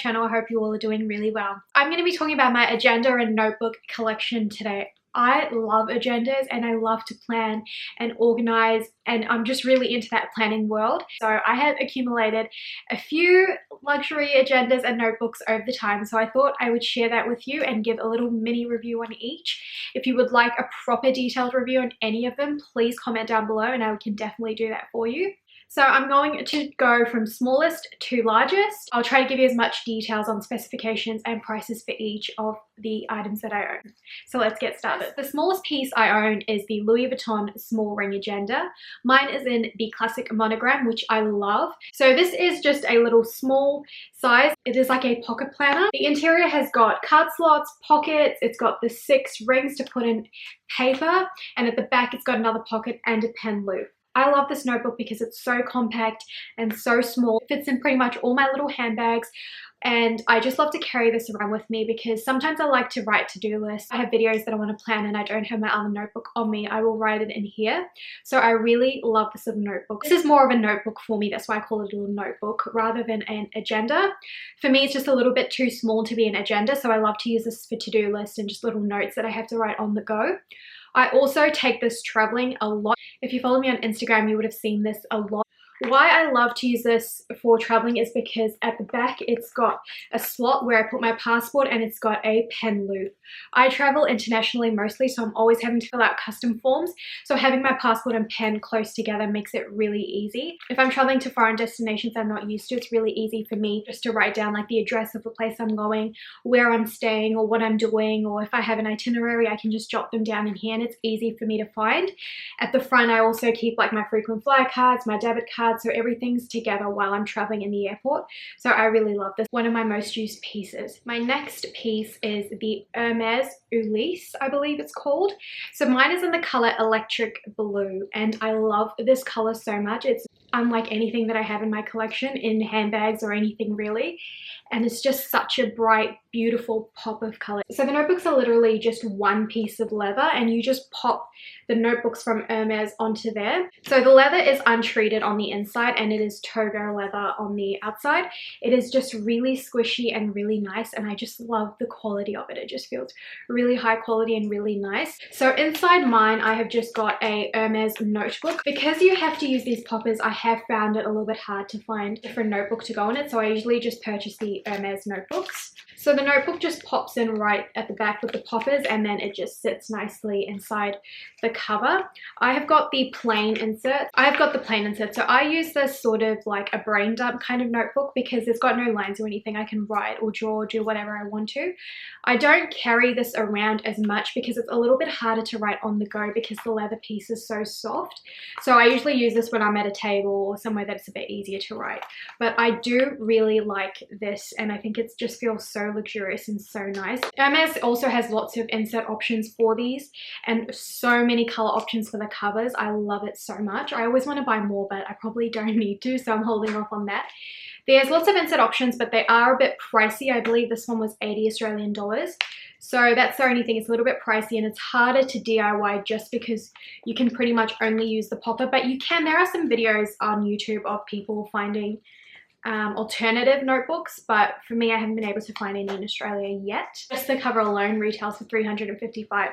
channel. I hope you all are doing really well. I'm going to be talking about my agenda and notebook collection today. I love agendas and I love to plan and organize, and I'm just really into that planning world. So I have accumulated a few luxury agendas and notebooks over the time, so I thought I would share that with you and give a little mini review on each. If you would like a proper detailed review on any of them, please comment down below and I can definitely do that for you. So I'm going to go from smallest to largest. I'll try to give you as much details on specifications and prices for each of the items that I own. So let's get started. The smallest piece I own is the Louis Vuitton small ring agenda. Mine is in the classic monogram, which I love. So this is just a little small size. It is like a pocket planner. The interior has got card slots, pockets, it's got the 6 rings to put in paper, and at the back it's got another pocket and a pen loop. I love this notebook because it's so compact and so small. It fits in pretty much all my little handbags, and I just love to carry this around with me because sometimes I like to write to-do lists. I have videos that I want to plan and I don't have my other notebook on me. I will write it in here. So I really love this little notebook. This is more of a notebook for me. That's why I call it a little notebook rather than an agenda. For me, it's just a little bit too small to be an agenda. So I love to use this for to-do lists and just little notes that I have to write on the go. I also take this traveling a lot. If you follow me on Instagram, you would have seen this a lot. Why I love to use this for traveling is because at the back it's got a slot where I put my passport and it's got a pen loop. I travel internationally mostly, so I'm always having to fill out custom forms. So having my passport and pen close together makes it really easy. If I'm traveling to foreign destinations I'm not used to, it's really easy for me just to write down like the address of the place I'm going, where I'm staying, or what I'm doing, or if I have an itinerary I can just jot them down in here and it's easy for me to find. At the front I also keep like my frequent flyer cards, my debit cards, so everything's together while I'm traveling in the airport. So I really love this. One of my most used pieces. My next piece is the Hermes ULYSSE, I believe it's called. So mine is in the color electric blue and I love this color so much. It's unlike anything that I have in my collection in handbags or anything really, and it's just such a bright, beautiful pop of color. So the notebooks are literally just one piece of leather and you just pop the notebooks from Hermes onto there. So the leather is untreated on the inside and it is togo leather on the outside. It is just really squishy and really nice, and I just love the quality of it. It just feels really high quality and really nice. So inside mine I have just got a Hermes notebook. Because you have to use these poppers, I have found it a little bit hard to find a different notebook to go in it, so I usually just purchase the Hermes notebooks. So the notebook just pops in right at the back with the poppers and then it just sits nicely inside the cover. I have got the plain insert. So I use this sort of like a brain dump kind of notebook because it's got no lines or anything. I can write or draw or do whatever I want to. I don't carry this around as much because it's a little bit harder to write on the go because the leather piece is so soft. So I usually use this when I'm at a table or somewhere that's a bit easier to write. But I do really like this and I think it just feels so luxurious and so nice. Hermes also has lots of insert options for these and so many color options for the covers. I love it so much. I always want to buy more, but I probably don't need to, so I'm holding off on that. There's lots of insert options, but they are a bit pricey. I believe this one was 80 Australian dollars. So that's the only thing, it's a little bit pricey and it's harder to DIY just because you can pretty much only use the popper, but you can. There are some videos on YouTube of people finding alternative notebooks, but for me I haven't been able to find any in Australia yet. Just the cover alone retails for 355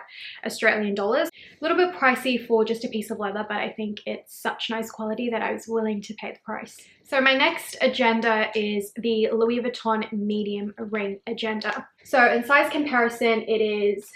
Australian dollars. A little bit pricey for just a piece of leather, but I think it's such nice quality that I was willing to pay the price. So my next agenda is the Louis Vuitton medium ring agenda. So in size comparison it is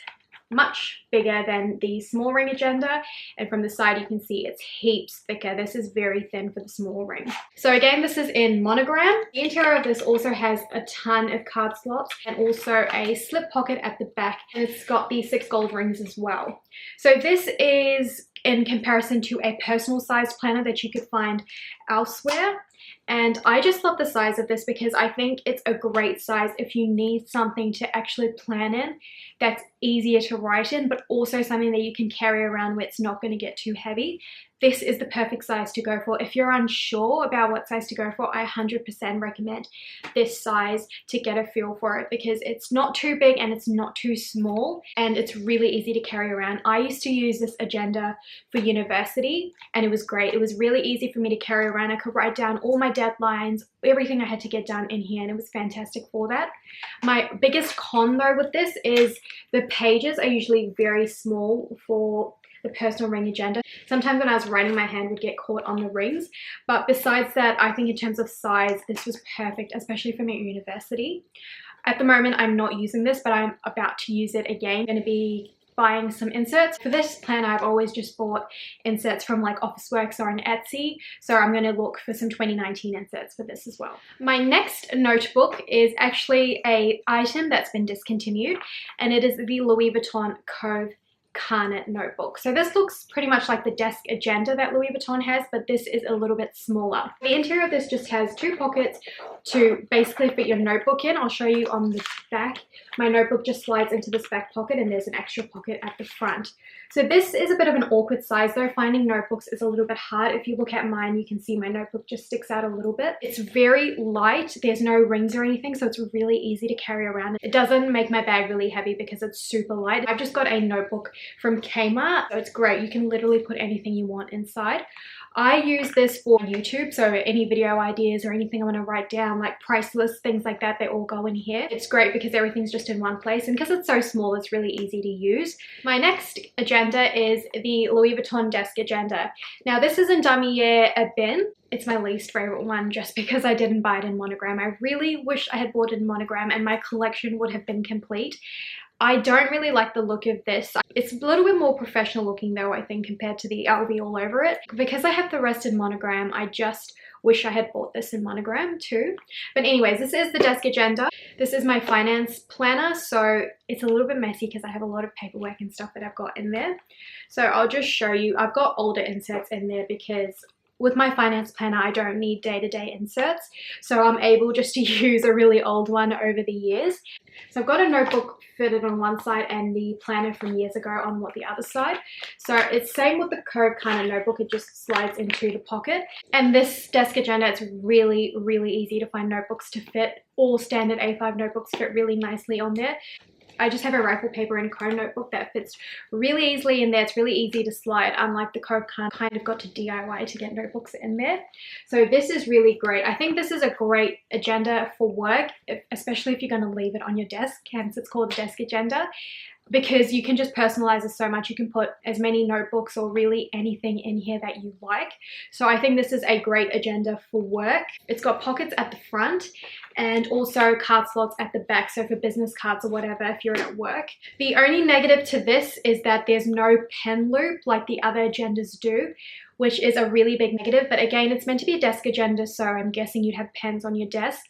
much bigger than the small ring agenda, and from the side you can see it's heaps thicker. This is very thin for the small ring. So again, this is in monogram. The interior of this also has a ton of card slots and also a slip pocket at the back, and it's got the 6 gold rings as well. So this is in comparison to a personal sized planner that you could find elsewhere. And I just love the size of this because I think it's a great size if you need something to actually plan in that's easier to write in, but also something that you can carry around where it's not going to get too heavy. this is the perfect size to go for. If you're unsure about what size to go for, I 100% recommend this size to get a feel for it, because it's not too big and it's not too small, and it's really easy to carry around. I used to use this agenda for university and it was great. It was really easy for me to carry around. I could write down all my deadlines, everything I had to get done in here, and it was fantastic for that. My biggest con though with this is the pages are usually very small for the personal ring agenda. Sometimes when I was writing, my hand would get caught on the rings, but besides that, I think in terms of size, this was perfect, especially for my university. At the moment, I'm not using this, but I'm about to use it again. I'm going to be buying some inserts. For this plan, I've always just bought inserts from like Officeworks or on Etsy, so I'm going to look for some 2019 inserts for this as well. My next notebook is actually a item that's been discontinued, and it is the Louis Vuitton COUV CARNET notebook. So this looks pretty much like the desk agenda that Louis Vuitton has, but this is a little bit smaller. The interior of this just has 2 pockets to basically fit your notebook in. I'll show you on the back. My notebook just slides into this back pocket, and there's an extra pocket at the front. So this is a bit of an awkward size though. Finding notebooks is a little bit hard. If you look at mine, you can see my notebook just sticks out a little bit. It's very light. There's no rings or anything, so it's really easy to carry around. It doesn't make my bag really heavy because it's super light. I've just got a notebook from Kmart, so it's great. You can literally put anything you want inside. I use this for YouTube, so any video ideas or anything I want to write down, like price lists, things like that, they all go in here. It's great because everything's just in one place, and because it's so small, it's really easy to use. My next agenda is the Louis Vuitton desk agenda. Now this is in Damier Ebene. It's my least favorite one just because I didn't buy it in monogram. I really wish I had bought it in monogram and my collection would have been complete. I don't really like the look of this. It's a little bit more professional looking though, I think, compared to the LV all over it. Because I have the rest in monogram, I just wish I had bought this in monogram too. But anyways, this is the desk agenda. This is my finance planner, so it's a little bit messy because I have a lot of paperwork and stuff that I've got in there. So I'll just show you. I've got older inserts in there because with my finance planner, I don't need day-to-day inserts, so I'm able just to use a really old one over the years. So I've got a notebook fitted on one side and the planner from years ago on the other side. So it's same with the COUV kind of notebook, it just slides into the pocket. And this desk agenda, it's really, really easy to find notebooks to fit. All standard A5 notebooks fit really nicely on there. I just have a rifle paper and chrome notebook that fits really easily in there. It's really easy to slide, unlike the COUV kind of got to DIY to get notebooks in there. So this is really great. I think this is a great agenda for work, especially if you're going to leave it on your desk, hence it's called desk agenda, because you can just personalize it so much. You can put as many notebooks or really anything in here that you like. So I think this is a great agenda for work. It's got pockets at the front and also card slots at the back, so for business cards or whatever if you're at work. The only negative to this is that there's no pen loop like the other agendas do, which is a really big negative. But again, it's meant to be a desk agenda, so I'm guessing you'd have pens on your desk.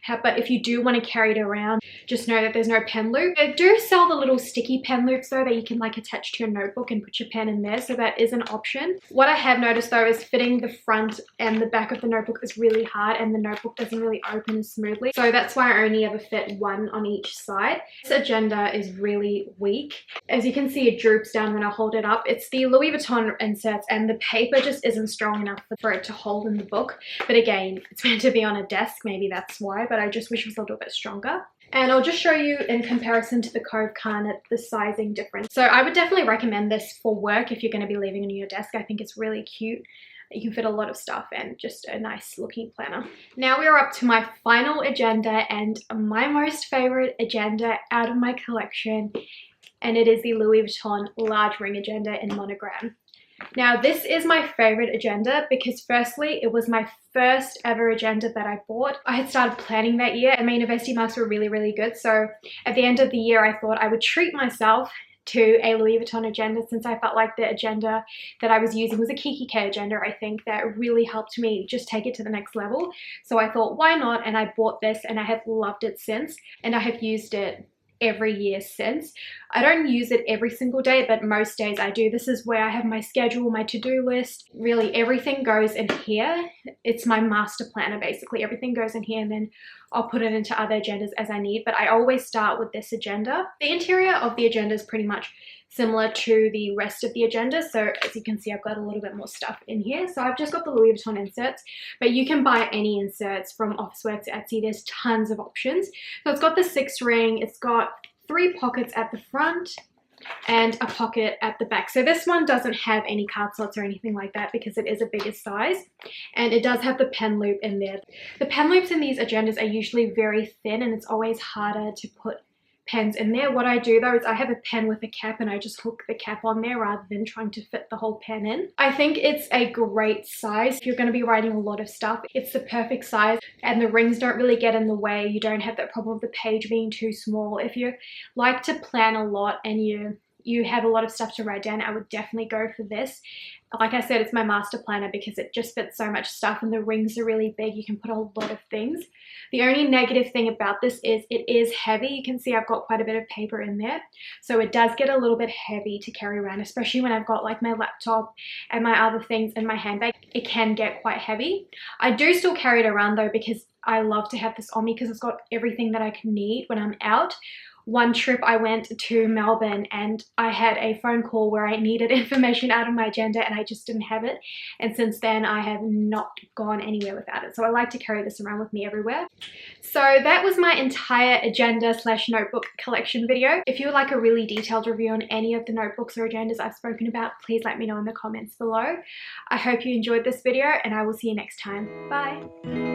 But if you do want to carry it around, just know that there's no pen loop. They do sell the little sticky pen loops though that you can like attach to your notebook and put your pen in there, so that is an option. What I have noticed though is fitting the front and the back of the notebook is really hard, and the notebook doesn't really open as smoothly. So that's why I only ever fit one on each side. This agenda is really weak. As you can see, it droops down when I hold it up. It's the Louis Vuitton inserts, and the paper just isn't strong enough for it to hold in the book. But again, it's meant to be on a desk, maybe that's why, but I just wish it was a little bit stronger. And I'll just show you in comparison to the COUV CARNET the sizing difference. So I would definitely recommend this for work if you're going to be leaving it on your desk. I think it's really cute. You can fit a lot of stuff and just a nice looking planner. Now we are up to my final agenda and my most favorite agenda out of my collection, and it is the Louis Vuitton large ring agenda in monogram. Now this is my favorite agenda because firstly, it was my first ever agenda that I bought. I had started planning that year and my university marks were really, really good. So at the end of the year, I thought I would treat myself to a Louis Vuitton agenda, since I felt like the agenda that I was using was a Kiki K agenda, I think, that really helped me just take it to the next level. So I thought, why not? And I bought this and I have loved it since, and I have used it every year since. I don't use it every single day, but most days I do. This is where I have my schedule, my to-do list. Really everything goes in here. It's my master planner basically. Everything goes in here and then I'll put it into other agendas as I need, but I always start with this agenda. The interior of the agenda is pretty much similar to the rest of the agenda. So as you can see, I've got a little bit more stuff in here. So I've just got the Louis Vuitton inserts, but you can buy any inserts from Officewear to Etsy. There's tons of options. So it's got the 6 ring, it's got 3 pockets at the front and a pocket at the back. So this one doesn't have any card slots or anything like that because it is a bigger size, and it does have the pen loop in there. The pen loops in these agendas are usually very thin and it's always harder to put pens in there. What I do though is I have a pen with a cap and I just hook the cap on there rather than trying to fit the whole pen in. I think it's a great size. If you're going to be writing a lot of stuff, it's the perfect size, and the rings don't really get in the way. You don't have that problem of the page being too small. If you like to plan a lot and you have a lot of stuff to write down, I would definitely go for this. Like I said, it's my master planner because it just fits so much stuff and the rings are really big. You can put a lot of things. The only negative thing about this is it is heavy. You can see I've got quite a bit of paper in there. So it does get a little bit heavy to carry around, especially when I've got like my laptop and my other things in my handbag. It can get quite heavy. I do still carry it around though because I love to have this on me because it's got everything that I can need when I'm out. One trip I went to Melbourne and I had a phone call where I needed information out of my agenda and I just didn't have it. And since then I have not gone anywhere without it. So I like to carry this around with me everywhere. So that was my entire agenda / notebook collection video. If you would like a really detailed review on any of the notebooks or agendas I've spoken about, please let me know in the comments below. I hope you enjoyed this video and I will see you next time. Bye.